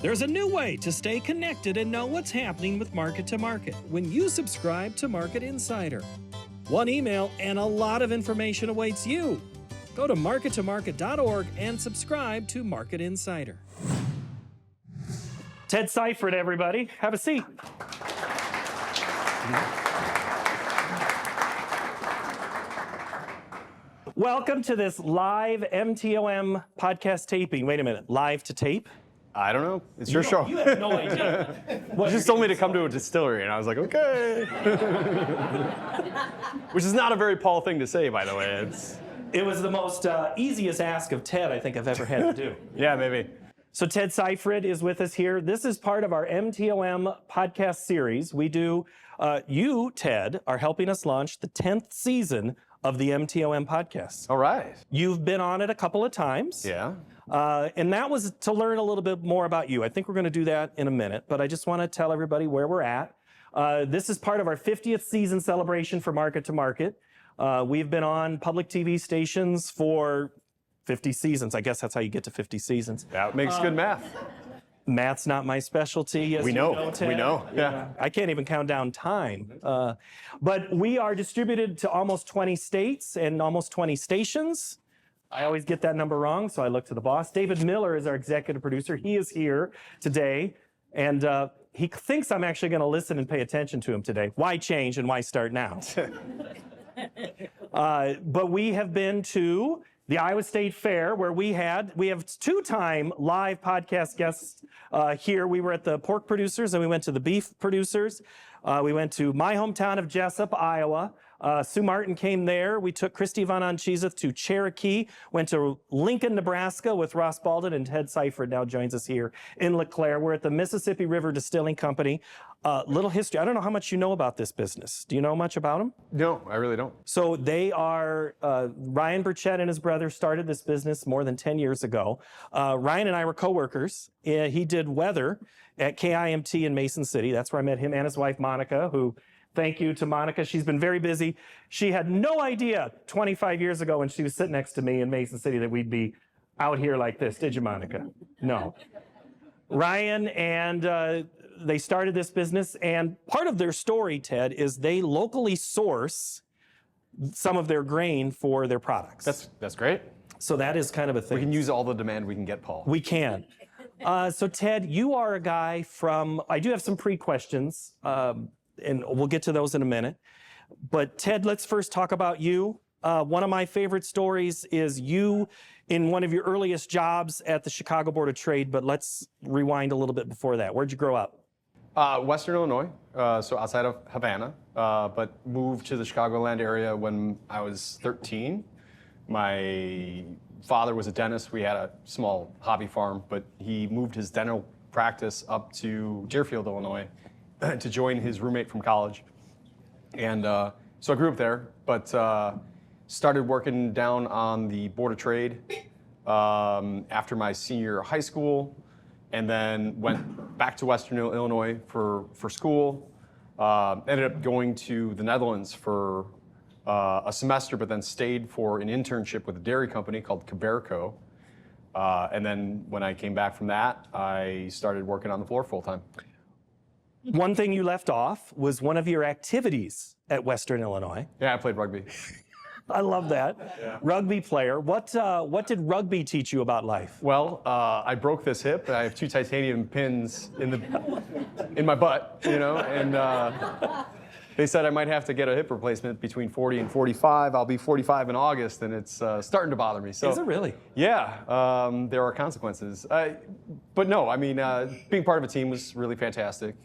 There's a new way to stay connected and know what's happening with Market to Market when you subscribe to Market Insider. One email and a lot of information awaits you. Go to markettomarket.org and subscribe to Market Insider. Ted Seifried, everybody. Have a seat. Welcome to this live MtoM podcast taping. Wait a minute, live to tape? I don't know. It's your show. You have no idea. You just told me to come to a distillery, and I was like, okay. Which is not a very Paul thing to say, by the way. It was the most easiest ask of Ted I think I've ever had to do. Yeah, maybe. So Ted Seifried is with us here. This is part of our MtoM podcast series. We do, you, Ted, are helping us launch the 10th season of the MtoM podcast. All right. You've been on it a couple of times. Yeah. And that was to learn a little bit more about you. I think we're going to do that in a minute, but I just want to tell everybody where we're at. This is part of our 50th season celebration for Market to Market. We've been on public TV stations for 50 seasons. I guess that's how you get to 50 seasons. That makes good math. Math's not my specialty. As We know. You know, Ted. We know. Yeah. I can't even count down time. But we are distributed to almost 20 states and almost 20 stations. I always get that number wrong, so I look to the boss. David Miller is our executive producer. He is here today, and he thinks I'm actually going to listen and pay attention to him today. Why change and why start now? But we have been to the Iowa State Fair, where we have two-time live podcast guests here. We were at the pork producers, and we went to the beef producers. We went to my hometown of Jessup, Iowa. Sue Martin came there. We took Christy Von Anchizeth to Cherokee, went to Lincoln, Nebraska with Ross Baldwin, and Ted Seifried now joins us here in LeClaire. We're at the Mississippi River Distilling Company. Little history. I don't know how much you know about this business. Do you know much about them? No, I really don't. So they are, Ryan Burchett and his brother started this business more than 10 years ago. Ryan and I were coworkers. He did weather at KIMT in Mason City. That's where I met him and his wife, Monica, who... Thank you to Monica. She's been very busy. She had no idea 25 years ago when she was sitting next to me in Mason City that we'd be out here like this. Did you, Monica? No. Ryan and they started this business, and part of their story, Ted, is they locally source some of their grain for their products. That's great. So that is kind of a thing. We can use all the demand we can get, Paul. We can. So Ted, you are a guy from, I do have some pre-questions, and we'll get to those in a minute. But Ted, let's first talk about you. One of my favorite stories is you in one of your earliest jobs at the Chicago Board of Trade, but let's rewind a little bit before that. Where'd you grow up? Western Illinois, so outside of Havana, but moved to the Chicagoland area when I was 13. My father was a dentist. We had a small hobby farm, but he moved his dental practice up to Deerfield, Illinois, to join his roommate from college. And so I grew up there, but started working down on the Board of Trade after my senior year of high school, and then went back to Western Illinois for school. Ended up going to the Netherlands for a semester, but then stayed for an internship with a dairy company called Caberco. And then when I came back from that, I started working on the floor full time. One thing you left off was one of your activities at Western Illinois. Yeah, I played rugby. I love that. Yeah. Rugby player. What did rugby teach you about life? Well, I broke this hip. I have 2 titanium pins in my butt, and they said I might have to get a hip replacement between 40 and 45. I'll be 45 in August, and it's starting to bother me. So, is it really? Yeah, there are consequences. But no, I mean, being part of a team was really fantastic.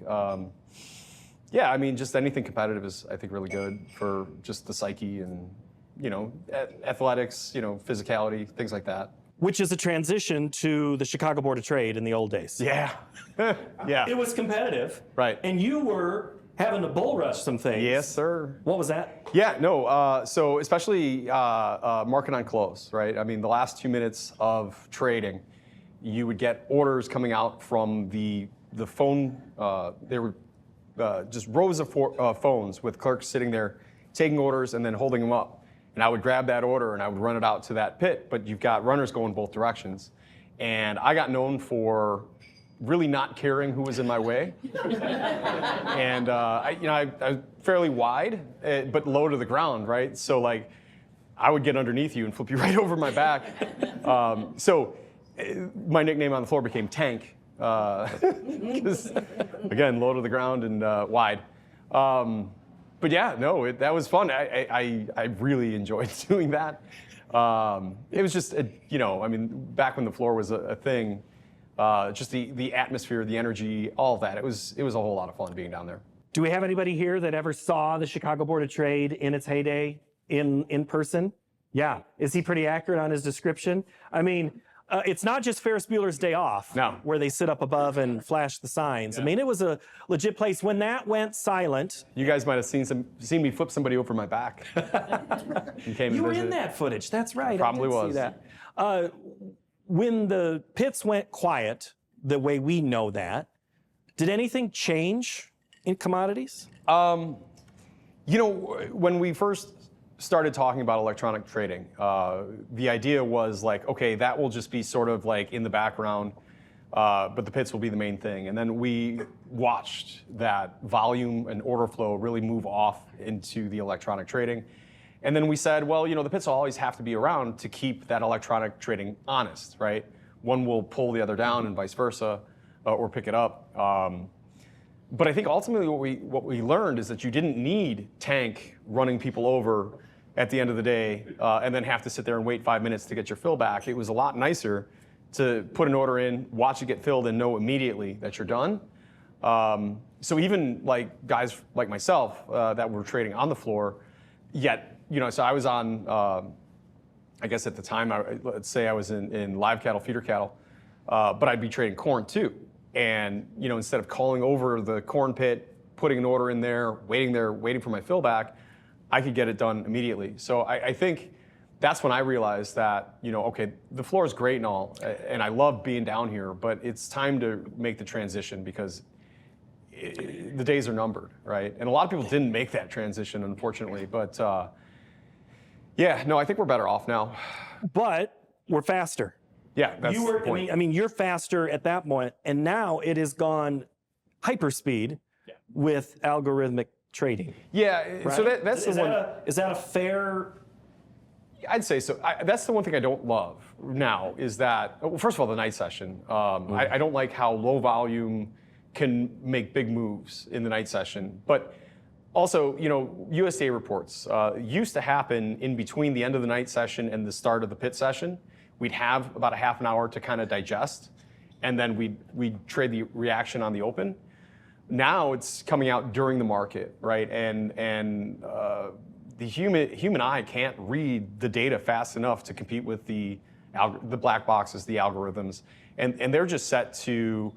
Yeah, I mean, just anything competitive is, I think, really good for just the psyche and, athletics, physicality, things like that. Which is a transition to the Chicago Board of Trade in the old days. Yeah. Yeah. It was competitive. Right. And you were having to bull rush some things. Yes, sir. What was that? Yeah, no, so especially market on close, right? I mean, the last 2 minutes of trading, you would get orders coming out from the phone. There were just rows of phones with clerks sitting there taking orders and then holding them up. And I would grab that order and I would run it out to that pit, but you've got runners going both directions. And I got known for really not caring who was in my way. And I was fairly wide, but low to the ground, right? So like, I would get underneath you and flip you right over my back. So my nickname on the floor became Tank, because again, low to the ground and wide. But yeah, no, that was fun. I really enjoyed doing that. It was just, back when the floor was a thing, just the atmosphere, the energy, all of that. It was a whole lot of fun being down there. Do we have anybody here that ever saw the Chicago Board of Trade in its heyday in person? Yeah. Is he pretty accurate on his description? I mean, it's not just Ferris Bueller's Day Off, No. where they sit up above and flash the signs. Yeah. I mean, it was a legit place. When that went silent, you guys might have seen me flip somebody over my back. You were in that footage. That's right. Probably was. See that. When the pits went quiet, the way we know that, did anything change in commodities? When we first started talking about electronic trading, the idea was like, okay, that will just be sort of like in the background, but the pits will be the main thing. And then we watched that volume and order flow really move off into the electronic trading. And then we said, well, the pits will always have to be around to keep that electronic trading honest, right? One will pull the other down and vice versa, or pick it up. But I think ultimately what we learned is that you didn't need Tank running people over at the end of the day and then have to sit there and wait 5 minutes to get your fill back. It was a lot nicer to put an order in, watch it get filled, and know immediately that you're done. So even like guys like myself that were trading on the floor, yet, so I was on, I guess at the time, let's say I was in live cattle, feeder cattle, but I'd be trading corn too. And instead of calling over the corn pit, putting an order in there, waiting for my fill back, I could get it done immediately. So I think that's when I realized that, okay, the floor is great and all, and I love being down here, but it's time to make the transition because the days are numbered, right? And a lot of people didn't make that transition, unfortunately, but I think we're better off now. But we're faster. Yeah, that's the point. I mean, you're faster at that point, and now it has gone hyperspeed with algorithmic trading. Yeah, right? So that's is that a fair? I'd say so. That's the one thing I don't love now is that, well, first of all, the night session. I don't like how low volume can make big moves in the night session, but also, USDA reports used to happen in between the end of the night session and the start of the pit session. We'd have about a half an hour to kind of digest, and then we'd trade the reaction on the open. Now it's coming out during the market, right? And the human eye can't read the data fast enough to compete with the black boxes, the algorithms, and they're just set to,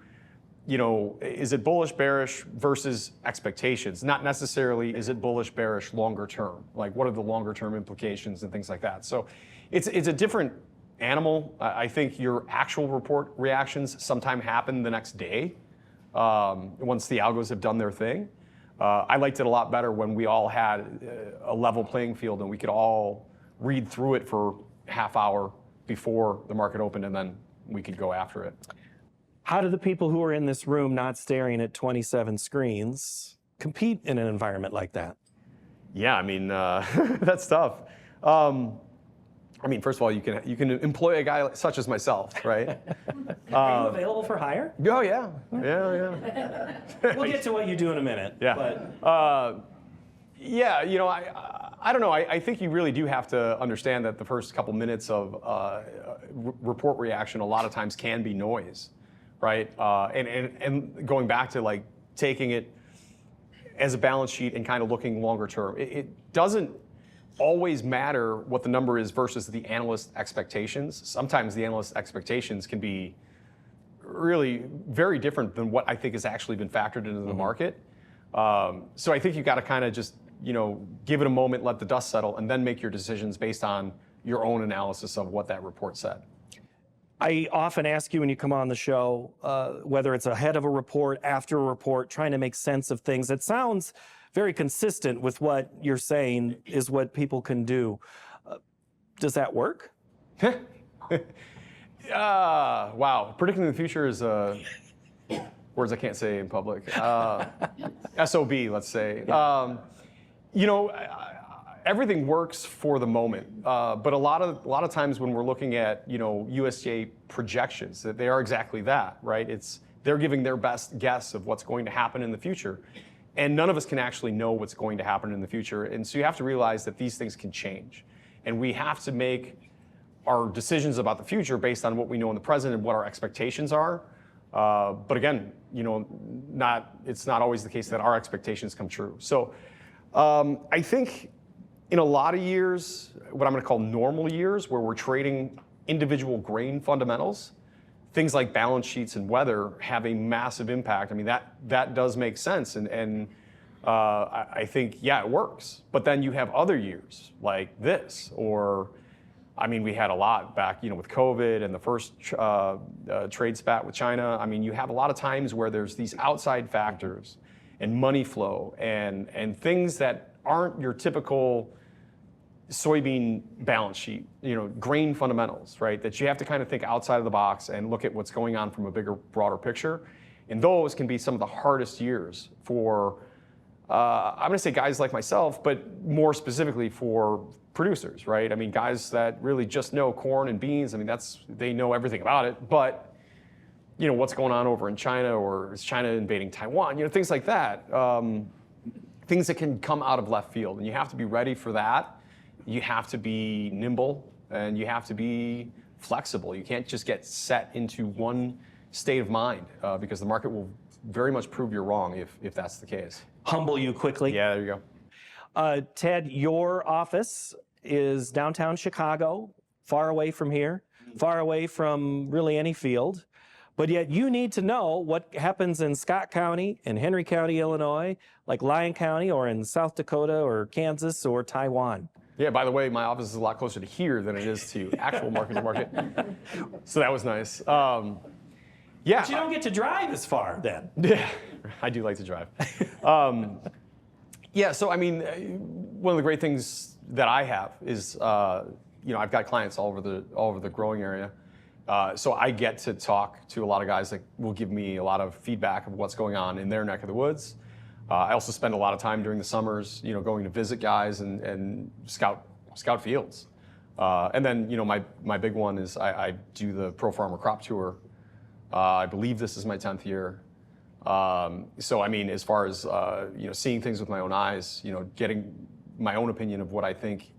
is it bullish, bearish versus expectations? Not necessarily is it bullish, bearish, longer term. Like what are the longer term implications and things like that. So it's a different animal. I think your actual report reactions sometime happen the next day once the algos have done their thing. I liked it a lot better when we all had a level playing field and we could all read through it for a half hour before the market opened and then we could go after it. How do the people who are in this room not staring at 27 screens compete in an environment like that? Yeah, I mean, that's tough. First of all, you can employ a guy such as myself, right? Are you available for hire? Oh, yeah. We'll get to what you do in a minute. Yeah. But. I don't know. I think you really do have to understand that the first couple minutes of report reaction a lot of times can be noise, right? And going back to like taking it as a balance sheet and kind of looking longer term, it doesn't always matter what the number is versus the analyst expectations. Sometimes the analyst expectations can be really very different than what I think has actually been factored into the market. So I think you got to kind of just, give it a moment, let the dust settle, and then make your decisions based on your own analysis of what that report said. I often ask you when you come on the show, whether it's ahead of a report, after a report, trying to make sense of things. It sounds very consistent with what you're saying is what people can do. Does that work? Wow. Predicting the future is words I can't say in public. SOB, let's say. Everything works for the moment, but a lot of times when we're looking at USDA projections, that they are exactly that, right? They're giving their best guess of what's going to happen in the future, and none of us can actually know what's going to happen in the future. And so you have to realize that these things can change, and we have to make our decisions about the future based on what we know in the present and what our expectations are. But again, it's not always the case that our expectations come true. So I think in a lot of years, what I'm going to call normal years, where we're trading individual grain fundamentals, things like balance sheets and weather have a massive impact. I mean, that does make sense, and I think, yeah, it works. But then you have other years like this, or we had a lot back, with COVID and the first trade spat with China. I mean, you have a lot of times where there's these outside factors and money flow and things that aren't your typical soybean balance sheet, grain fundamentals, right? That you have to kind of think outside of the box and look at what's going on from a bigger, broader picture. And those can be some of the hardest years for, I'm gonna say guys like myself, but more specifically for producers, right? I mean, guys that really just know corn and beans. I mean, they know everything about it, but what's going on over in China, or is China invading Taiwan? Things like that. Things that can come out of left field, and you have to be ready for that. You have to be nimble, and you have to be flexible. You can't just get set into one state of mind, because the market will very much prove you're wrong if that's the case. Humble you quickly. Yeah, there you go. Ted, your office is downtown Chicago, far away from here, far away from really any field. But yet you need to know what happens in Scott County, in Henry County, Illinois, like Lyon County, or in South Dakota, or Kansas, or Taiwan. Yeah, by the way, my office is a lot closer to here than it is to actual market to market. So that was nice. Yeah. But you don't get to drive as far then. Yeah, I do like to drive. Yeah, so one of the great things that I have is, I've got clients all over the growing area. So I get to talk to a lot of guys that will give me a lot of feedback of what's going on in their neck of the woods. I also spend a lot of time during the summers, going to visit guys and scout fields. And then, my big one is I do the Pro Farmer Crop Tour. I believe this is my 10th year. So as far as seeing things with my own eyes, getting my own opinion of what I think.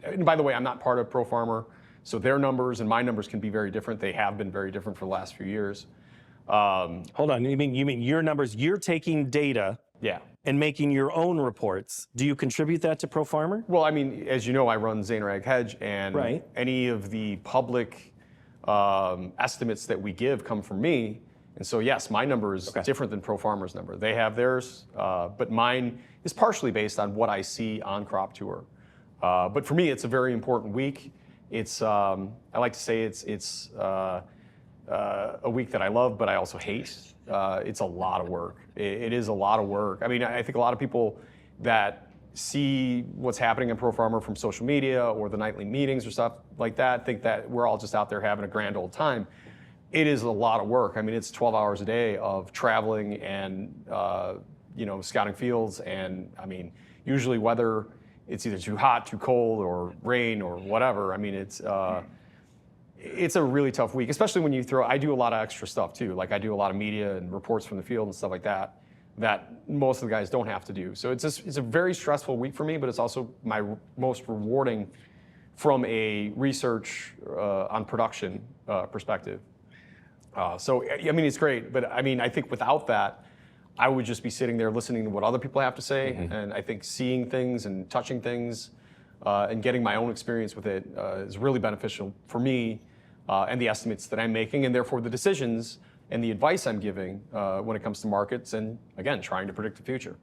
And by the way, I'm not part of Pro Farmer, so their numbers and my numbers can be very different. They have been very different for the last few years. Hold on, you mean your numbers? You're taking data. Yeah. And making your own reports. Do you contribute that to Pro Farmer? Well, as you know, I run Zaner Ag Hedge, and any of the public estimates that we give come from me. And so, yes, my number is different than Pro Farmer's number. They have theirs, but mine is partially based on what I see on Crop Tour. But for me, it's a very important week. It's, I like to say it's a week that I love, but I also hate. It's a lot of work. It is a lot of work. I think a lot of people that see what's happening in Pro Farmer from social media or the nightly meetings or stuff like that think that we're all just out there having a grand old time. It is a lot of work. It's 12 hours a day of traveling and scouting fields, and usually weather, it's either too hot, too cold, or rain, or whatever. It's a really tough week, especially when I do a lot of extra stuff too. Like I do a lot of media and reports from the field and stuff like that most of the guys don't have to do. So it's a very stressful week for me, but it's also my most rewarding from a research on production perspective. So it's great, but I think without that, I would just be sitting there listening to what other people have to say, and I think seeing things and touching things and getting my own experience with it is really beneficial for me and the estimates that I'm making, and therefore the decisions and the advice I'm giving when it comes to markets and, again, trying to predict the future.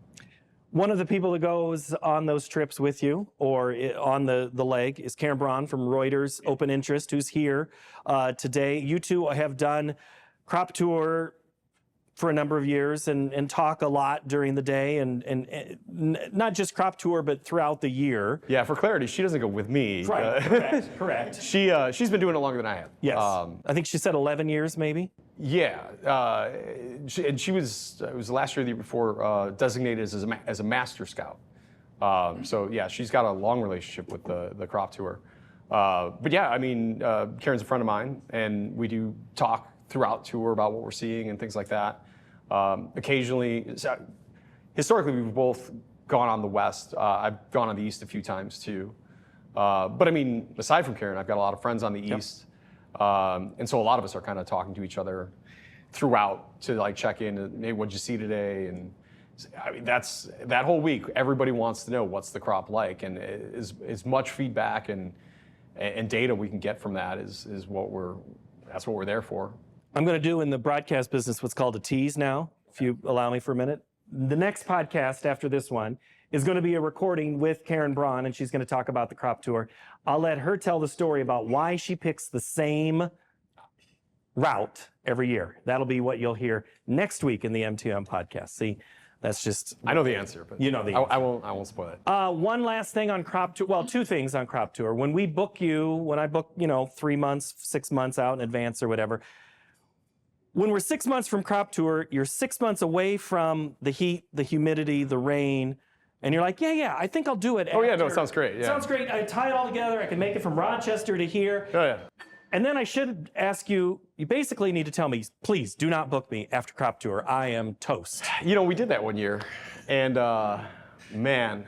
One of the people that goes on those trips with you or on the leg is Karen Braun from Reuters Open Interest, who's here today. You two have done Crop Tour for a number of years and talk a lot during the day and not just crop tour, but throughout the year. Yeah, for clarity, she doesn't go with me. Right, correct. She's been doing it longer than I have. Yes, I think she said 11 years maybe. Yeah, she was, it was last year, the year before, designated as a master scout. So yeah, she's got a long relationship with the crop tour. But yeah, I mean, Karen's a friend of mine, and we do talk throughout tour about what we're seeing and things like that. Occasionally, historically, we've both gone on the West. I've gone on the East a few times too. But I mean, aside from Karen, I've got a lot of friends on the East. And so a lot of us are kind of talking to each other throughout to like check in and, hey, what'd you see today? And I mean, that whole week, everybody wants to know what's the crop like, and as much feedback and data we can get from that is what we're there for. I'm going to do in the broadcast business what's called a tease now, if you allow me for a minute. The next podcast after this one is going to be a recording with Karen Braun, and she's going to talk about the crop tour. I'll let her tell the story about why she picks the same route every year. That'll be what you'll hear next week in the MtoM podcast. See, that's just... I know the answer, but you know the answer. I won't spoil it. One last thing on crop tour. Well, two things on crop tour. When I book, 3 months, 6 months out in advance or whatever, when we're 6 months from crop tour, you're 6 months away from the heat, the humidity, the rain, and you're like, yeah, I think I'll do it. Oh yeah, no, it sounds great. Yeah. Sounds great. I tie it all together. I can make it from Rochester to here. Oh yeah. And then I should ask you basically need to tell me, please do not book me after crop tour. I am toast. We did that one year, and man,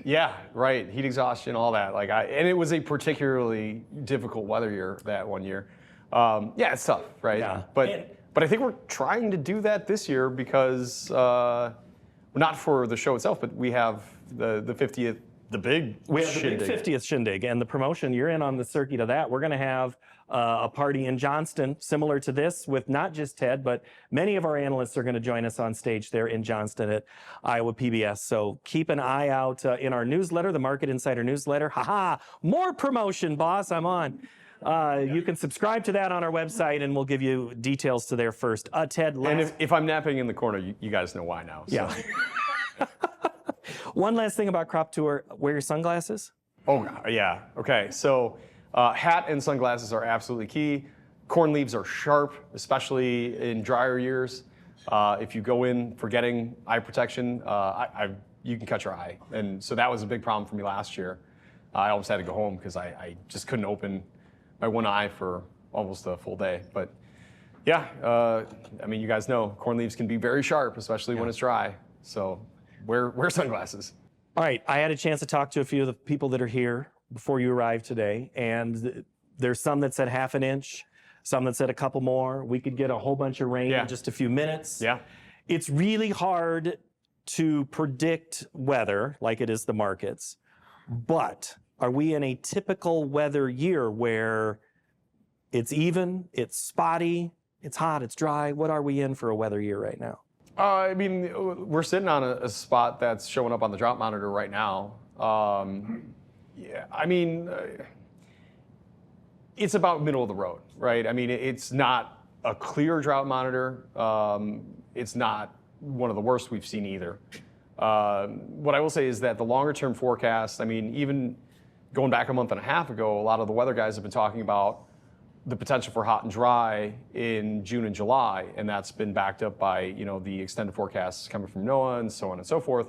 yeah, right, heat exhaustion, all that. And it was a particularly difficult weather year that one year. Yeah, it's tough, right? Yeah. But I think we're trying to do that this year because not for the show itself, but we have the 50th. We have the big 50th shindig, and the promotion, you're in on the circuit of that. We're going to have a party in Johnston similar to this with not just Ted, but many of our analysts are going to join us on stage there in Johnston at Iowa PBS. So keep an eye out in our newsletter, the Market Insider newsletter. More promotion, boss, I'm on. You can subscribe to that on our website, and we'll give you details to there first. Ted, and if I'm napping in the corner, you guys know why now. So. Yeah. One last thing about crop tour, wear your sunglasses. Oh, yeah. Okay, so hat and sunglasses are absolutely key. Corn leaves are sharp, especially in drier years. If you go in forgetting eye protection, you can cut your eye. And so that was a big problem for me last year. I almost had to go home because I just couldn't open my one eye for almost a full day. But yeah, I mean, you guys know corn leaves can be very sharp, especially when it's dry. So wear sunglasses. All right, I had a chance to talk to a few of the people that are here before you arrived today, and there's some that said half an inch, some that said a couple more. We could get a whole bunch of rain in just a few minutes. Yeah. It's really hard to predict weather like it is the markets, but are we in a typical weather year where it's even, it's spotty, it's hot, it's dry? What are we in for a weather year right now? I mean, we're sitting on a spot that's showing up on the drought monitor right now. Yeah, I mean, it's about middle of the road, right? I mean, it's not a clear drought monitor. It's not one of the worst we've seen either. What I will say is that the longer term forecast, I mean, even going back a month and a half ago, a lot of the weather guys have been talking about the potential for hot and dry in June and July, and that's been backed up by the extended forecasts coming from NOAA and so on and so forth.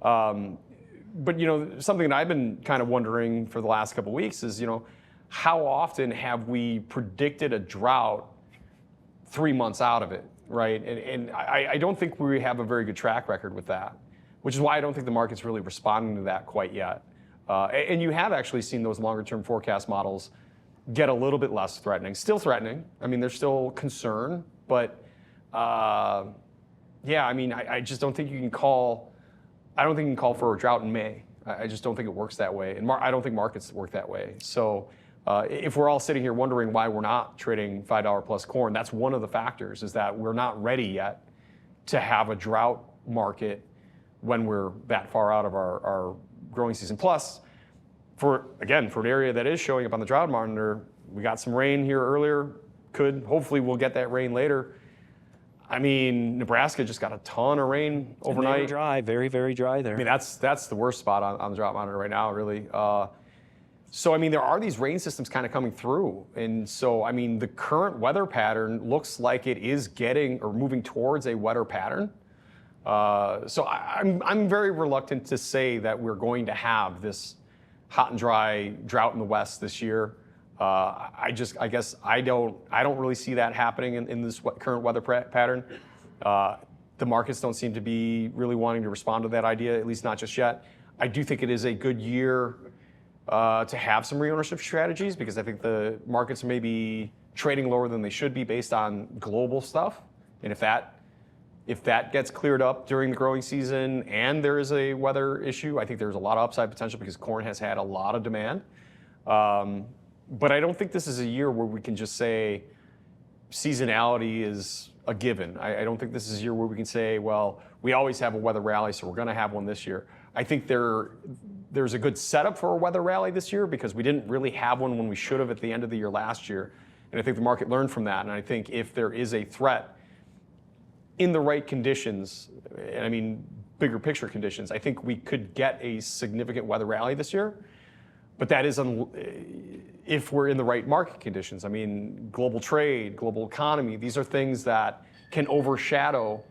But something that I've been kind of wondering for the last couple of weeks is how often have we predicted a drought 3 months out of it, right? And I don't think we have a very good track record with that, which is why I don't think the market's really responding to that quite yet. And you have actually seen those longer term forecast models get a little bit less threatening. Still threatening. I mean, there's still concern, but yeah, I mean, I just don't think you can call. I don't think you can call for a drought in May. I just don't think it works that way, and I don't think markets work that way. So if we're all sitting here wondering why we're not trading $5 plus corn, that's one of the factors, is that we're not ready yet to have a drought market when we're that far out of our growing season. Plus, for an area that is showing up on the drought monitor, we got some rain here earlier. Hopefully we'll get that rain later. I mean, Nebraska just got a ton of rain overnight. Very dry, very, very dry there. I mean, that's the worst spot on the drought monitor right now, really. So, I mean, there are these rain systems kind of coming through. And so, I mean, the current weather pattern looks like it is getting or moving towards a wetter pattern. So I'm very reluctant to say that we're going to have this hot and dry drought in the West this year. I guess I don't really see that happening in this current weather pattern. The markets don't seem to be really wanting to respond to that idea, at least not just yet. I do think it is a good year to have some reownership strategies, because I think the markets may be trading lower than they should be based on global stuff. And if that gets cleared up during the growing season and there is a weather issue, I think there's a lot of upside potential because corn has had a lot of demand. But I don't think this is a year where we can just say seasonality is a given. I don't think this is a year where we can say, well, we always have a weather rally, so we're going to have one this year. I think there's a good setup for a weather rally this year because we didn't really have one when we should have at the end of the year last year. And I think the market learned from that. And I think if there is a threat in the right conditions, and I mean bigger picture conditions, I think we could get a significant weather rally this year. But that is if we're in the right market conditions. I mean, global trade, global economy, these are things that can overshadow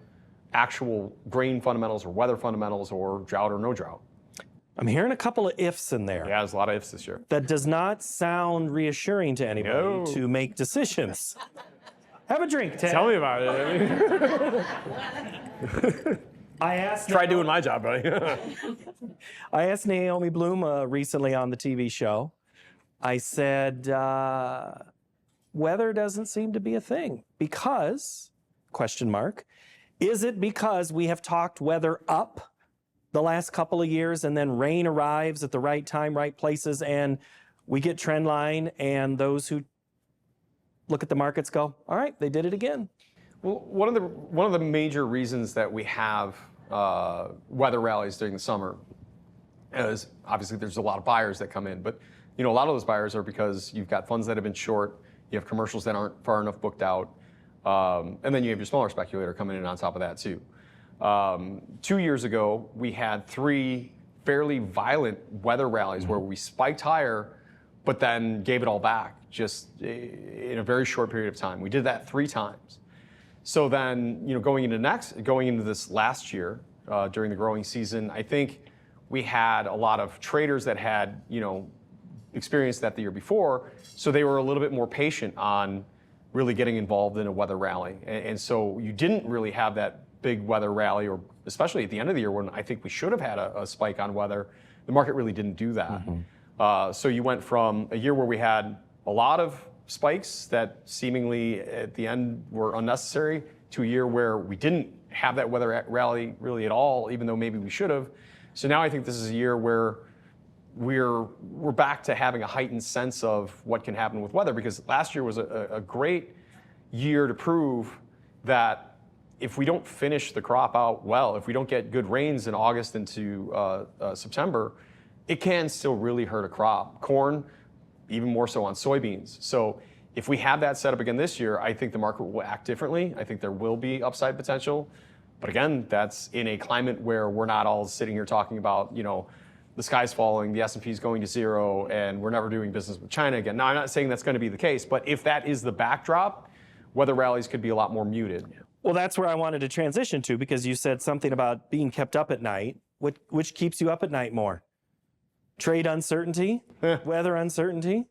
actual grain fundamentals or weather fundamentals or drought or no drought. I'm hearing a couple of ifs in there. Yeah, there's a lot of ifs this year. That does not sound reassuring to anybody to make decisions. Have a drink, Ted. Tell me about it. I asked. Try doing my job, buddy. I asked Naomi Bloom recently on the TV show. I said, weather doesn't seem to be a thing because, ? Is it because we have talked weather up the last couple of years and then rain arrives at the right time, right places, and we get trend line, and those who look at the markets go, all right, they did it again? Well, one of the major reasons that we have weather rallies during the summer is obviously there's a lot of buyers that come in, but a lot of those buyers are because you've got funds that have been short, you have commercials that aren't far enough booked out, and then you have your smaller speculator coming in on top of that too. 2 years ago, we had 3 fairly violent weather rallies where we spiked higher, but then gave it all back just in a very short period of time. We did that 3 times. So then, going into this last year during the growing season, I think we had a lot of traders that had, experienced that the year before, so they were a little bit more patient on really getting involved in a weather rally. And so you didn't really have that big weather rally, or especially at the end of the year when I think we should have had a spike on weather. The market really didn't do that. So you went from a year where we had a lot of spikes that seemingly at the end were unnecessary to a year where we didn't have that weather rally really at all, even though maybe we should have. So now I think this is a year where we're back to having a heightened sense of what can happen with weather, because last year was a great year to prove that if we don't finish the crop out well, if we don't get good rains in August into September, it can still really hurt a crop. Corn, even more so on soybeans. So if we have that set up again this year, I think the market will act differently. I think there will be upside potential. But again, that's in a climate where we're not all sitting here talking about, the sky's falling, the S&P is going to 0, and we're never doing business with China again. Now, I'm not saying that's going to be the case, but if that is the backdrop, weather rallies could be a lot more muted. Well, that's where I wanted to transition to, because you said something about being kept up at night. Which keeps you up at night more? Trade uncertainty, weather uncertainty,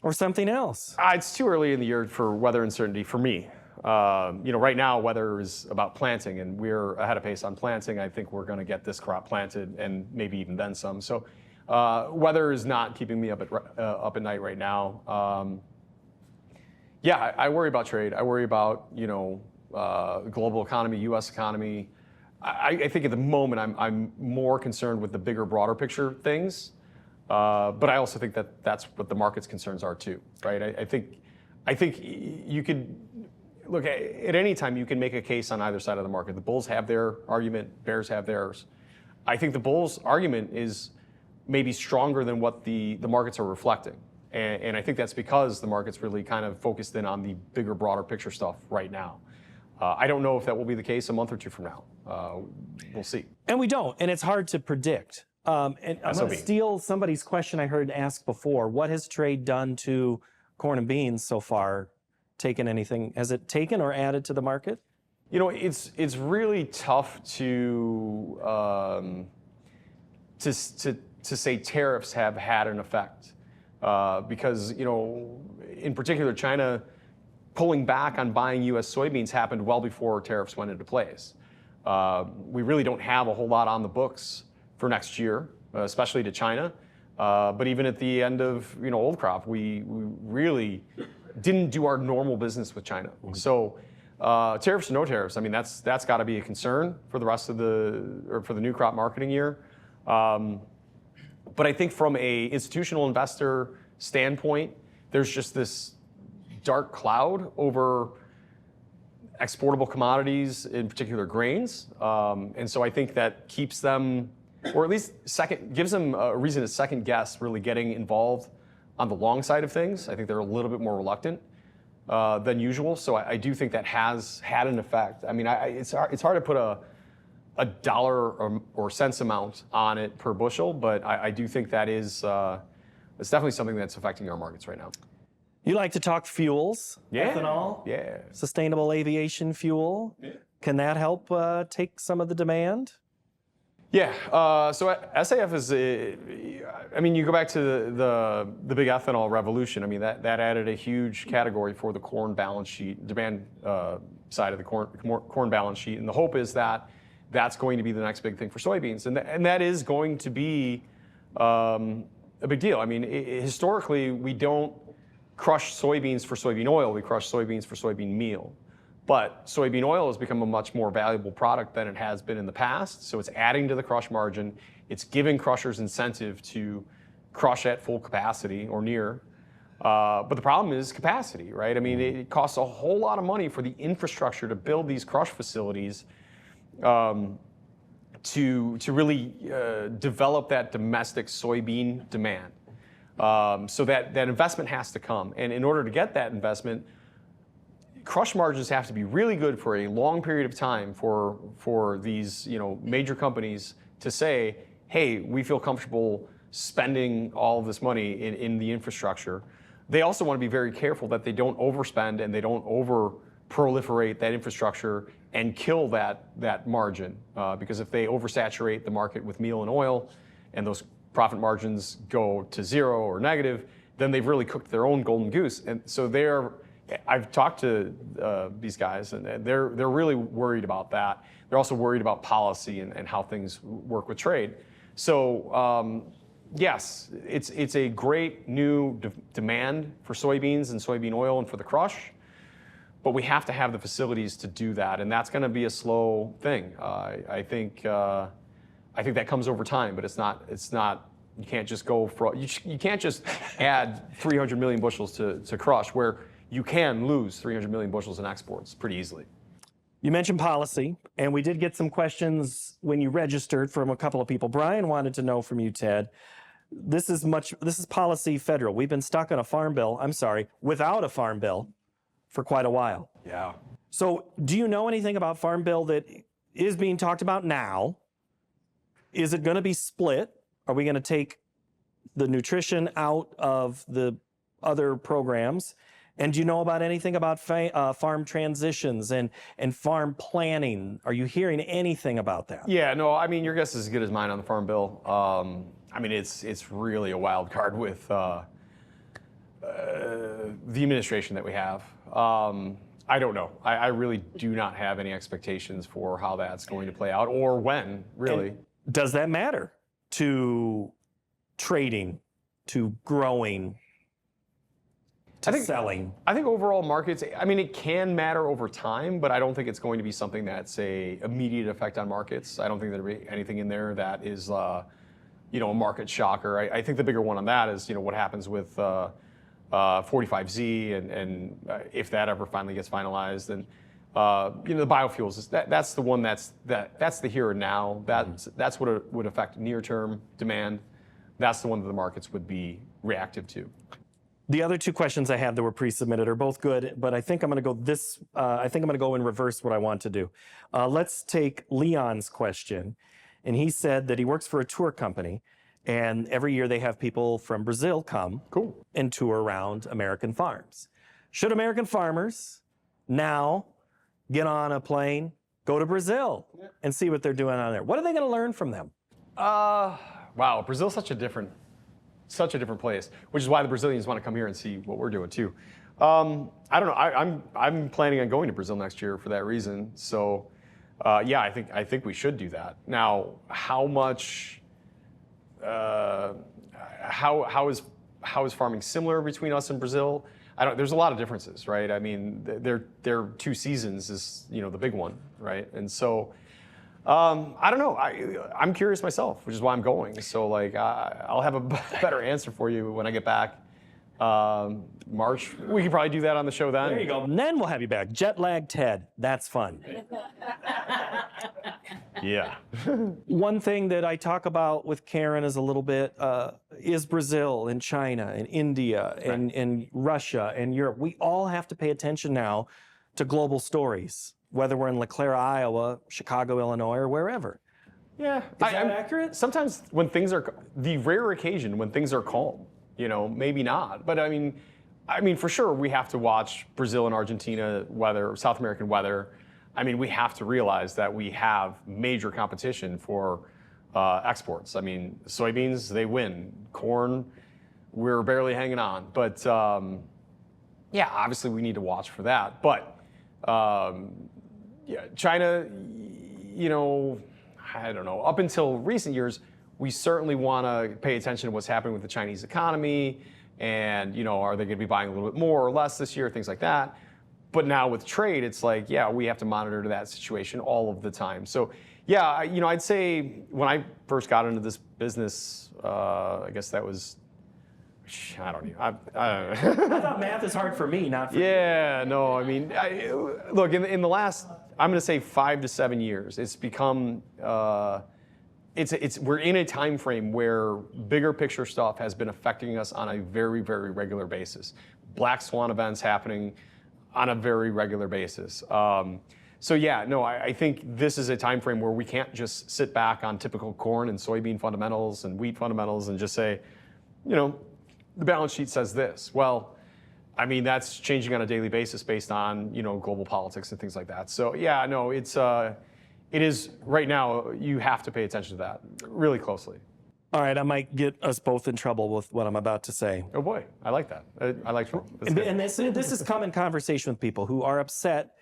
or something else? It's too early in the year for weather uncertainty for me. Right now, weather is about planting, and we're ahead of pace on planting. I think we're going to get this crop planted, and maybe even then some. So, weather is not keeping me up at night right now. I worry about trade. I worry about global economy, U.S. economy. I think at the moment I'm more concerned with the bigger, broader picture things, but I also think that that's what the market's concerns are too, right? I think you could look at any time you can make a case on either side of the market. The bulls have their argument, bears have theirs. I think the bulls' argument is maybe stronger than what the markets are reflecting, and I think that's because the market's really kind of focused in on the bigger, broader picture stuff right now. I don't know if that will be the case a month or two from now. We'll see. And we don't, and it's hard to predict. And I'm going to steal somebody's question I heard asked before. What has trade done to corn and beans so far? Taken anything? Has it taken or added to the market? You know, it's really tough to say tariffs have had an effect because, you know, in particular, China pulling back on buying U.S. soybeans happened well before tariffs went into place. We really don't have a whole lot on the books for next year, especially to China. But even at the end of, you know, old crop, we really didn't do our normal business with China. So tariffs or no tariffs, I mean, that's got to be a concern for the rest of for the new crop marketing year. But I think from a institutional investor standpoint, there's just this dark cloud over exportable commodities, in particular grains. And so I think that keeps them, or at least gives them a reason to second guess really getting involved on the long side of things. I think they're a little bit more reluctant than usual. So I do think that has had an effect. I mean, it's hard to put a dollar or cents amount on it per bushel, but I do think that it's definitely something that's affecting our markets right now. You like to talk fuels, ethanol, sustainable aviation fuel. Yeah. Can that help take some of the demand? Yeah, so SAF is, I mean, you go back to the big ethanol revolution. I mean, that added a huge category for the corn balance sheet, demand side of the corn balance sheet. And the hope is that that's going to be the next big thing for soybeans. And that is going to be a big deal. I mean, historically, we don't crush soybeans for soybean oil. We crush soybeans for soybean meal. But soybean oil has become a much more valuable product than it has been in the past. So it's adding to the crush margin. It's giving crushers incentive to crush at full capacity or near. But the problem is capacity, right? I mean, it costs a whole lot of money for the infrastructure to build these crush facilities to really develop that domestic soybean demand. So that investment has to come. And in order to get that investment, crush margins have to be really good for a long period of time for these, you know, major companies to say, hey, we feel comfortable spending all of this money in the infrastructure. They also want to be very careful that they don't overspend and they don't over proliferate that infrastructure and kill that margin. Because if they oversaturate the market with meal and oil and those profit margins go to zero or negative, then they've really cooked their own golden goose. And so I've talked to these guys, and they're really worried about that. They're also worried about policy and how things work with trade. So yes, it's a great new demand for soybeans and soybean oil and for the crush, but we have to have the facilities to do that, and that's going to be a slow thing. I think that comes over time, but it's not. You can't just go you can't just add 300 million bushels to crush where you can lose 300 million bushels in exports pretty easily. You mentioned policy, and we did get some questions when you registered from a couple of people. Brian wanted to know from you, Ted, this is policy federal. We've been stuck on without a farm bill for quite a while. Yeah. So do you know anything about farm bill that is being talked about now? Is it going to be split? Are we going to take the nutrition out of the other programs? And do you know about anything about farm transitions and farm planning? Are you hearing anything about that? Yeah, no, I mean, your guess is as good as mine on the farm bill. I mean, it's really a wild card with the administration that we have. I don't know. I really do not have any expectations for how that's going to play out or when, really. And does that matter to trading, to growing, selling? I think overall markets, I mean, it can matter over time, but I don't think it's going to be something that's a immediate effect on markets. I don't think there'll be anything in there that is, a market shocker. I think the bigger one on that is, what happens with 45Z and if that ever finally gets finalized. And, the biofuels, that's the one that's the here and now. That's what it would affect near-term demand. That's the one that the markets would be reactive to. The other two questions I have that were pre-submitted are both good, but I think I'm going to go this. I think I'm going to go in reverse what I want to do. Let's take Leon's question, and he said that he works for a tour company, and every year they have people from Brazil come and tour around American farms. Should American farmers now get on a plane, go to Brazil, and see what they're doing on there? What are they going to learn from them? Wow, Brazil's such a different place, which is why the Brazilians want to come here and see what we're doing too. I don't know. I'm planning on going to Brazil next year for that reason. So, yeah, I think we should do that. Now, how much? How is farming similar between us and Brazil? There's a lot of differences, right? I mean, their 2 seasons is the big one, right? And so. I don't know. I'm curious myself, which is why I'm going. So like, I'll have a better answer for you when I get back. March. We can probably do that on the show then. There you go. And then we'll have you back. Jet lag Ted. That's fun. Yeah. One thing that I talk about with Karen is a little bit is Brazil and China and India and Russia and Europe. We all have to pay attention now to global stories, whether we're in LeClaire, Iowa, Chicago, Illinois, or wherever. Yeah. Is that accurate? Sometimes when things are, the rare occasion when things are calm, maybe not. But I mean, for sure, we have to watch Brazil and Argentina weather, South American weather. I mean, we have to realize that we have major competition for exports. I mean, soybeans, they win. Corn, we're barely hanging on. But yeah, obviously we need to watch for that. But yeah, China, I don't know. Up until recent years, we certainly want to pay attention to what's happening with the Chinese economy, and are they going to be buying a little bit more or less this year, things like that. But now with trade, it's like, yeah, we have to monitor that situation all of the time. So, yeah, I'd say when I first got into this business, I guess that was. I don't know. I don't know. I thought math is hard for me, not for you. Yeah, no, I mean, look, in the last, I'm going to say 5 to 7 years, it's become, we're in a time frame where bigger picture stuff has been affecting us on a very, very regular basis. Black swan events happening on a very regular basis. So yeah, no, I think this is a time frame where we can't just sit back on typical corn and soybean fundamentals and wheat fundamentals and just say, the balance sheet says this. Well, I mean, that's changing on a daily basis based on, global politics and things like that. So yeah, no, it is right now, you have to pay attention to that really closely. All right, I might get us both in trouble with what I'm about to say. Oh boy, I like that. I like trouble. And this is common conversation with people who are upset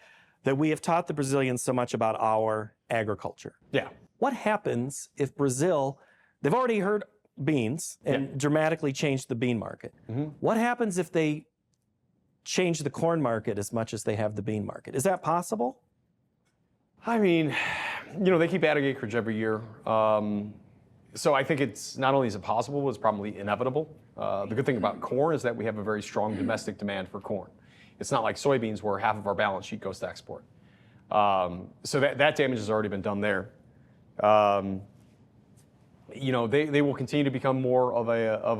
that we have taught the Brazilians so much about our agriculture. Yeah. What happens if Brazil, they've already heard beans and dramatically changed the bean market. Mm-hmm. What happens if they change the corn market as much as they have the bean market? Is that possible? I mean, they keep adding acreage every year. So I think it's not only is it possible, it's probably inevitable. The good thing about corn is that we have a very strong domestic demand for corn. It's not like soybeans where half of our balance sheet goes to export. So that damage has already been done there. They will continue to become more of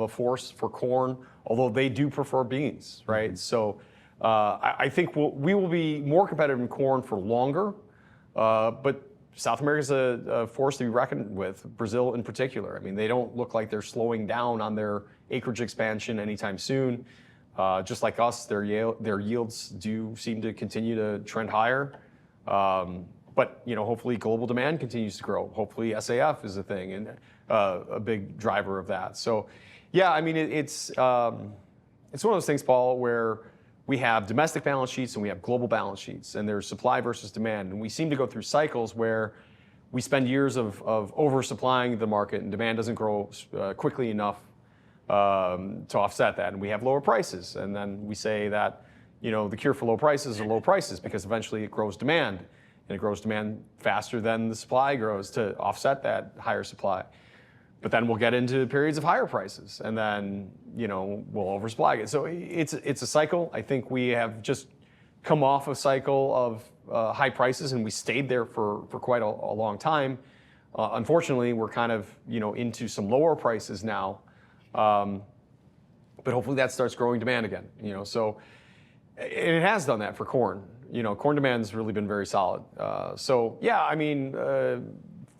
a force for corn, although they do prefer beans, right? Mm-hmm. So I think we will be more competitive in corn for longer, but South America is a force to be reckoned with, Brazil in particular. I mean, they don't look like they're slowing down on their acreage expansion anytime soon. Just like us, their yields do seem to continue to trend higher. But hopefully global demand continues to grow. Hopefully SAF is a thing and a big driver of that. So, yeah, I mean it's one of those things, Paul, where we have domestic balance sheets and we have global balance sheets, and there's supply versus demand, and we seem to go through cycles where we spend years of oversupplying the market and demand doesn't grow quickly enough to offset that, and we have lower prices, and then we say that the cure for low prices are low prices because eventually it grows demand. And it grows demand faster than the supply grows to offset that higher supply. But then we'll get into periods of higher prices, and then we'll oversupply it. So it's a cycle. I think we have just come off a cycle of high prices, and we stayed there for quite a long time. Unfortunately, we're kind of into some lower prices now. but hopefully that starts growing demand again. So and it has done that for corn. Corn demand's really been very solid. So yeah, I mean,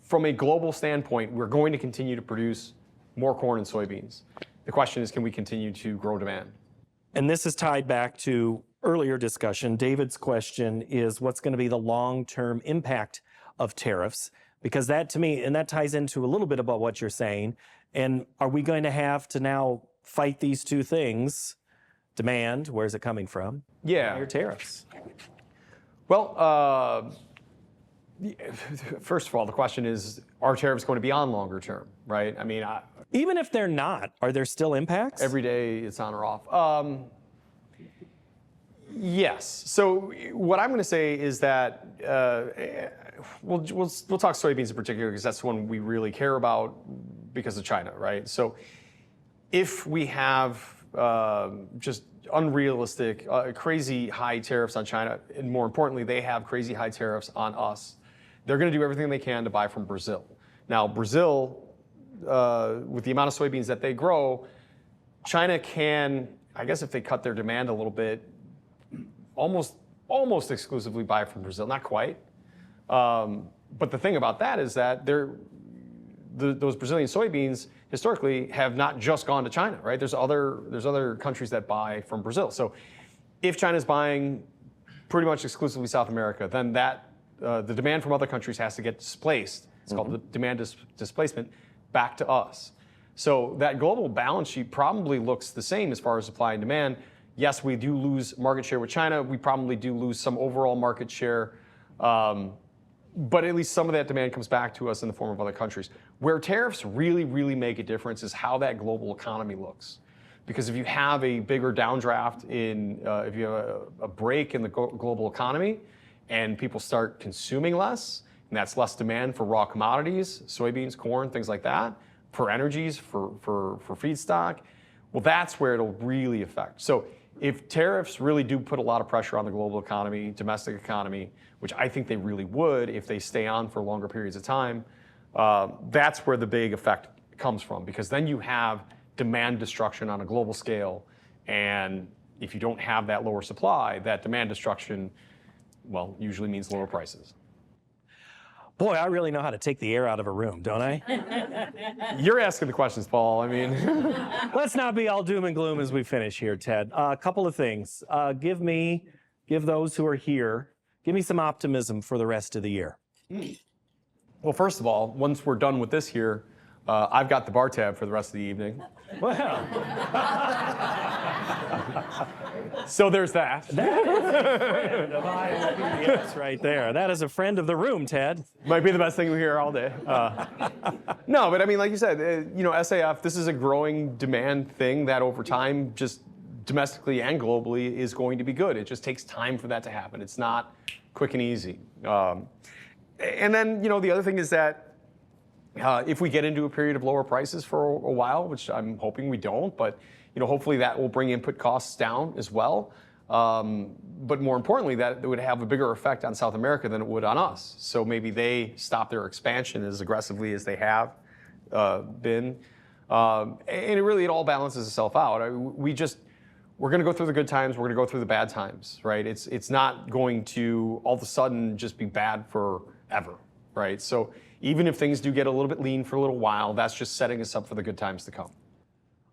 from a global standpoint, we're going to continue to produce more corn and soybeans. The question is, can we continue to grow demand? And this is tied back to earlier discussion. David's question is, what's going to be the long-term impact of tariffs? Because that, to me, and that ties into a little bit about what you're saying. And are we going to have to now fight these two things? Demand, where's it coming from? Yeah. Your tariffs. Well, first of all, the question is, are tariffs going to be on longer term, right? I mean, even if they're not, are there still impacts? Every day it's on or off. Yes. So what I'm going to say is that we'll talk soybeans in particular because that's the one we really care about because of China, right? So if we have just unrealistic, crazy high tariffs on China, and more importantly, they have crazy high tariffs on us, they're going to do everything they can to buy from Brazil. Now, Brazil, with the amount of soybeans that they grow, China can, I guess if they cut their demand a little bit, almost exclusively buy from Brazil. Not quite. But the thing about that is that those Brazilian soybeans historically have not just gone to China, right? There's other countries that buy from Brazil. So if China's buying pretty much exclusively South America, then the demand from other countries has to get displaced. It's called the demand displacement back to us. So that global balance sheet probably looks the same as far as supply and demand. Yes, we do lose market share with China. We probably do lose some overall market share. But at least some of that demand comes back to us in the form of other countries. Where tariffs really, really make a difference is how that global economy looks. Because if you have a bigger downdraft if you have a break in the global economy and people start consuming less, and that's less demand for raw commodities, soybeans, corn, things like that, for energies, for feedstock, well, that's where it'll really affect. So if tariffs really do put a lot of pressure on the global economy, domestic economy, which I think they really would if they stay on for longer periods of time, that's where the big effect comes from, because then you have demand destruction on a global scale. And if you don't have that lower supply, that demand destruction, well, usually means lower prices. Boy, I really know how to take the air out of a room, don't I? You're asking the questions, Paul. I mean, let's not be all doom and gloom as we finish here, Ted. A couple of things. Give those who are here, give me some optimism for the rest of the year. Well, first of all, once we're done with this here, I've got the bar tab for the rest of the evening. Well. So there's that. That is a friend of ILPS right there. That is a friend of the room, Ted. Might be the best thing we hear all day. No, but I mean, like you said, SAF, this is a growing demand thing that over time, just domestically and globally, is going to be good. It just takes time for that to happen. It's not quick and easy. And then, the other thing is that if we get into a period of lower prices for a while, which I'm hoping we don't, but hopefully that will bring input costs down as well. But more importantly, that it would have a bigger effect on South America than it would on us. So maybe they stop their expansion as aggressively as they have been. And it all balances itself out. We're going to go through the good times. We're going to go through the bad times, right? It's not going to all of a sudden just be bad forever, right? So even if things do get a little bit lean for a little while, that's just setting us up for the good times to come.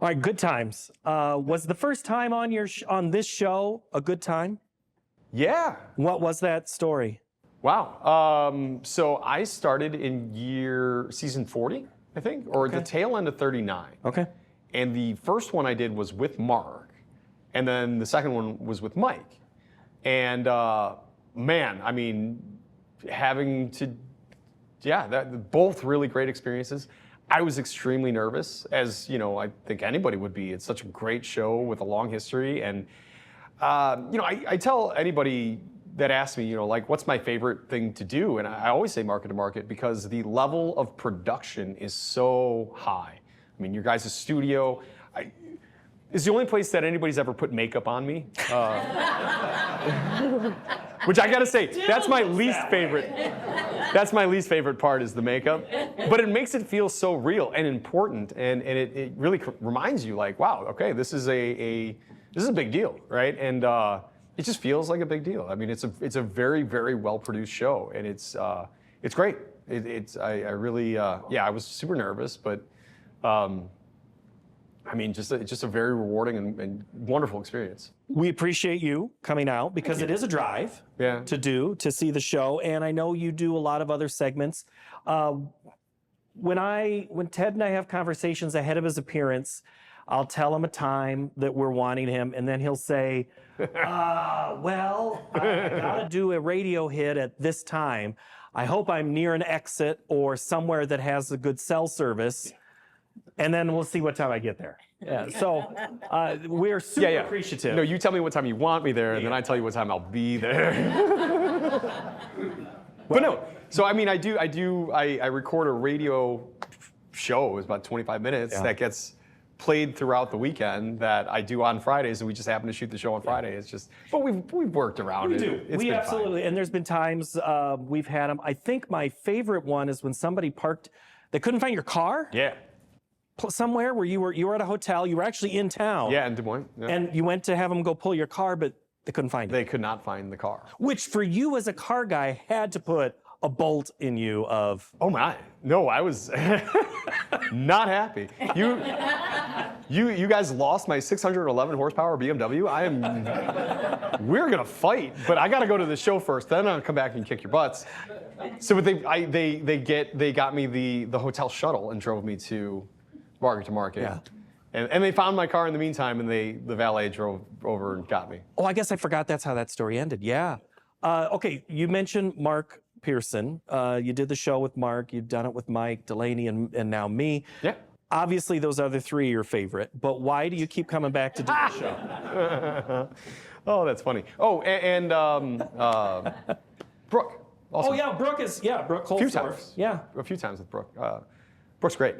All right, good times. Was the first time on this show a good time? Yeah. What was that story? Wow. So I started in season 40, I think, or the tail end of 39. Okay. And the first one I did was with Mark, and then the second one was with Mike. And man, I mean, both really great experiences. I was extremely nervous, as I think anybody would be. It's such a great show with a long history, and I tell anybody that asks me, what's my favorite thing to do, and I always say market to market because the level of production is so high. I mean, your guys' studio. is the only place that anybody's ever put makeup on me. Which I gotta say, that's my least favorite. That's my least favorite part is the makeup. But it makes it feel so real and important, and it really reminds you like, wow, okay, this is a big deal, right? And it just feels like a big deal. I mean, it's a very, very well produced show, and it's great. I really I was super nervous, but I mean, just a very rewarding and wonderful experience. We appreciate you coming out because it is a drive to see the show, and I know you do a lot of other segments. When Ted and I have conversations ahead of his appearance, I'll tell him a time that we're wanting him, and then he'll say, well, I gotta do a radio hit at this time. I hope I'm near an exit or somewhere that has a good cell service. And then we'll see what time I get there. Yeah, so we're super appreciative. No, you tell me what time you want me there, and then I tell you what time I'll be there. But no, so I mean, I record a radio show. It's about 25 minutes that gets played throughout the weekend that I do on Fridays, and we just happen to shoot the show on Friday. It's just, but we've worked around it. We absolutely, and there's been times we've had them. I think my favorite one is when somebody parked, they couldn't find your car. Yeah. Somewhere where you were at a hotel, you were actually in town. Yeah, in Des Moines. Yeah. And you went to have them go pull your car, but they couldn't find it. They could not find the car. Which for you as a car guy had to put a bolt in you of. Oh my, no, I was not happy. You guys lost my 611 horsepower BMW. We're gonna fight, but I gotta go to the show first. Then I'll come back and kick your butts. So they got me the hotel shuttle and drove me to market to market. Yeah. And they found my car in the meantime, and the valet drove over and got me. Oh, I guess I forgot that's how that story ended. Yeah. Okay, you mentioned Mark Pearson. You did the show with Mark. You've done it with Mike, Delaney, and now me. Yeah. Obviously, those other three are your favorite. But why do you keep coming back to do the show? Oh, that's funny. Oh, and Brooke. Also. Oh yeah, Brooke Colesdorf. A few times. Yeah. A few times with Brooke. Brooke's great.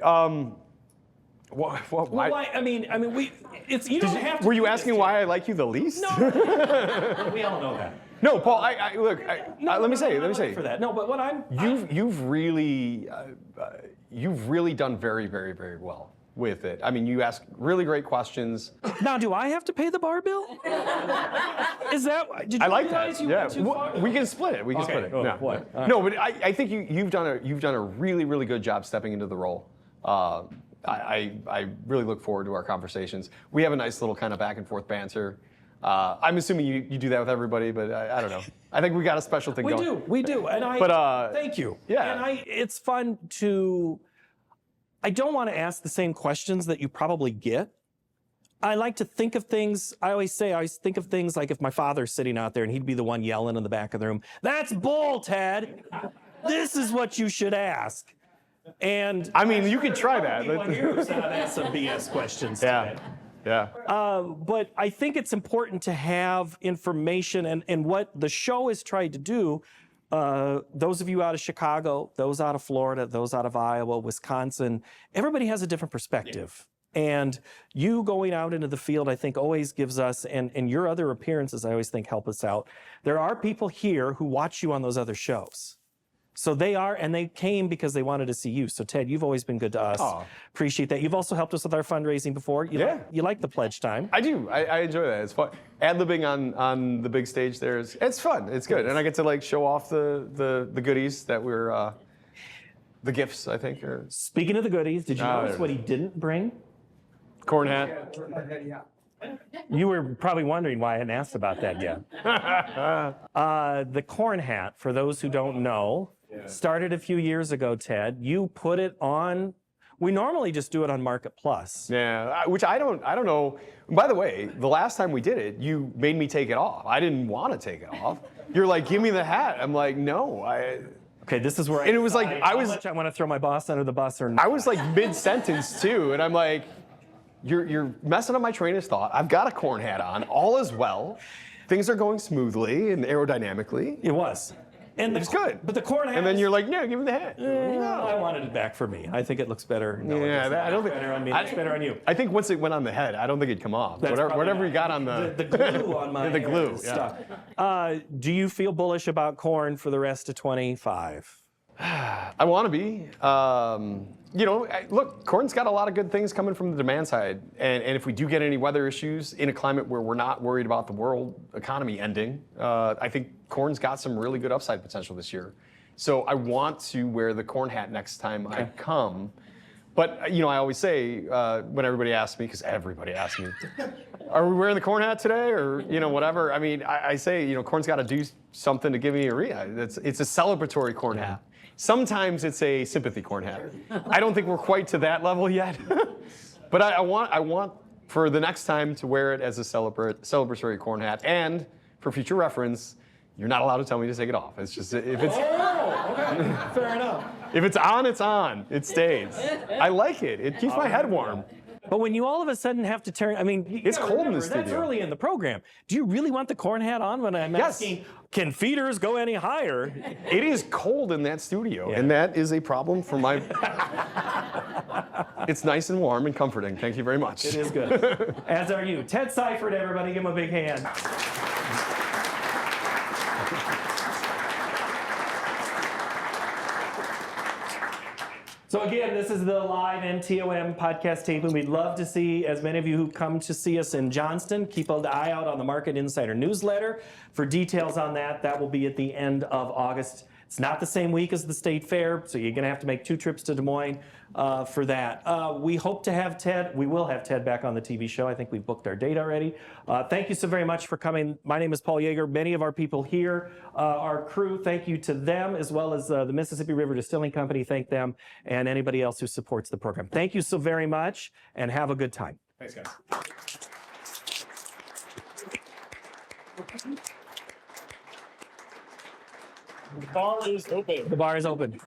Why? Well, why? I mean, you don't have to. Were you asking why I like you the least? No. We all know that. No, Paul. Look. Let me say. For that. No, but what I'm. You've really done very, very, very well with it. I mean, you ask really great questions. Now, do I have to pay the bar bill? Is that? Did you I like realize that. You went too far? We can split it. Oh, no, boy. No, but I think you've done a really, really good job stepping into the role. I really look forward to our conversations. We have a nice little kind of back and forth banter. I'm assuming you do that with everybody, but I don't know. I think we got a special thing going. We do, and thank you. Yeah. And it's fun to. I don't want to ask the same questions that you probably get. I like to think of things. I always think of things like if my father's sitting out there and he'd be the one yelling in the back of the room. That's bull, Ted. This is what you should ask. And I mean, you could try that. That's some BS questions today. Yeah. But I think it's important to have information, and what the show has tried to do, those of you out of Chicago, those out of Florida, those out of Iowa, Wisconsin, everybody has a different perspective. And you going out into the field, I think, always gives us, and your other appearances, I always think, help us out. There are people here who watch you on those other shows. So they are, and they came because they wanted to see you. So Ted, you've always been good to us. Aww. Appreciate that. You've also helped us with our fundraising before. You like the pledge time. I do. I enjoy that. It's fun. Ad-libbing on the big stage there it's fun. It's good. And I get to like show off the goodies that we're, the gifts, I think. Speaking of the goodies, did you notice what he didn't bring? Corn hat. You were probably wondering why I hadn't asked about that yet. The corn hat, for those who don't know, started a few years ago, Ted. You put it on. We normally just do it on Market Plus. Yeah, which I don't know. By the way, the last time we did it, you made me take it off. I didn't want to take it off. You're like, give me the hat. I'm like, no. Okay, this is where and it was like how much I want to throw my boss under the bus or not. I was like mid-sentence too, and I'm like, you're messing up my train of thought. I've got a corn hat on. All is well. Things are going smoothly and aerodynamically. It was. And it's good. But the corn hat. And then you're like, yeah, give me the hat. I wanted it back for me. I think it looks better. No, Yeah, I don't think. better on me. It looks better on you. I think once it went on the head, I don't think it'd come off. That's Whatever you got on the glue on my the hair glue. is Yeah. stuck. Do you feel bullish about corn for the rest of 25? I want to be. Look, corn's got a lot of good things coming from the demand side. And if we do get any weather issues in a climate where we're not worried about the world economy ending, I think corn's got some really good upside potential this year. So I want to wear the corn hat next time I come. But, I always say when everybody asks me, because everybody asks me, are we wearing the corn hat today or, whatever? I mean, I say, corn's got to do something to give me a it's a celebratory corn hat. Sometimes it's a sympathy corn hat. I don't think we're quite to that level yet. But I want for the next time to wear it as a celebratory corn hat. And for future reference, you're not allowed to tell me to take it off. It's just, if it's... Oh, okay. Fair enough. If it's on, it's on. It stays. I like it. It keeps my head warm. But when you all of a sudden have to turn, it's cold in the studio. That's early in the program. Do you really want the corn hat on when I'm asking, can feeders go any higher? It is cold in that studio, and that is a problem for my... It's nice and warm and comforting. Thank you very much. It is good. As are you. Ted Seifried, everybody, give him a big hand. So again, this is the live MtoM podcast taping. We'd love to see as many of you who come to see us in Johnston. Keep an eye out on the Market Insider newsletter for details on that. That will be at the end of August. It's not the same week as the State Fair, so you're going to have to make 2 trips to Des Moines for that. We hope to have Ted. We will have Ted back on the TV show. I think we've booked our date already. Thank you so very much for coming. My name is Paul Yeager. Many of our people here, our crew, thank you to them, as well as the Mississippi River Distilling Company. Thank them, and anybody else who supports the program. Thank you so very much, and have a good time. Thanks, guys. The bar is open. The bar is open.